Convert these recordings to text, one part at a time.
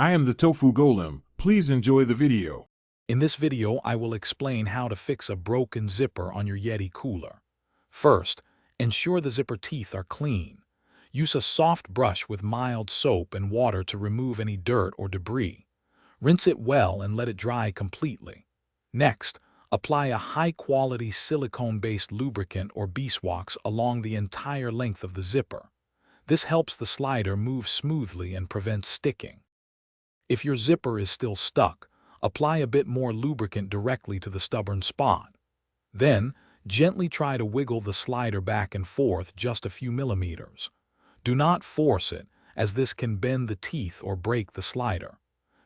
I am the Tofu Golem. Please enjoy the video. In this video, I will explain how to fix a broken zipper on your Yeti cooler. First, ensure the zipper teeth are clean. Use a soft brush with mild soap and water to remove any dirt or debris. Rinse it well and let it dry completely. Next, apply a high-quality silicone-based lubricant or beeswax along the entire length of the zipper. This helps the slider move smoothly and prevents sticking. If your zipper is still stuck, apply a bit more lubricant directly to the stubborn spot. Then, gently try to wiggle the slider back and forth just a few millimeters. Do not force it, as this can bend the teeth or break the slider.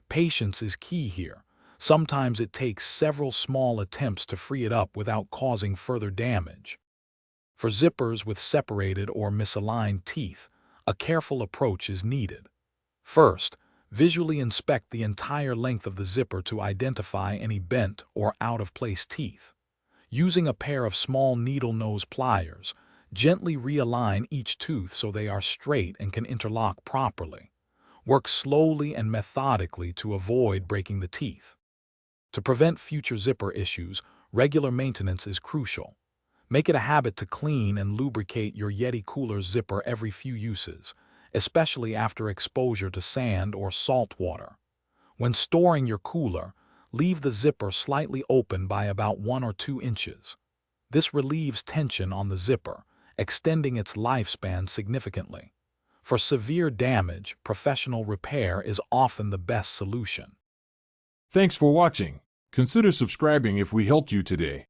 Patience is key here. Sometimes it takes several small attempts to free it up without causing further damage. For zippers with separated or misaligned teeth, a careful approach is needed. First, visually inspect the entire length of the zipper to identify any bent or out-of-place teeth. Using a pair of small needle-nose pliers, gently realign each tooth so they are straight and can interlock properly. Work slowly and methodically to avoid breaking the teeth. To prevent future zipper issues, regular maintenance is crucial. Make it a habit to clean and lubricate your Yeti cooler's zipper every few uses, especially after exposure to sand or salt water. When storing your cooler, leave the zipper slightly open by about 1 or 2 inches. This relieves tension on the zipper, extending its lifespan significantly. For severe damage, professional repair is often the best solution. Thanks for watching. Consider subscribing if we helped you today.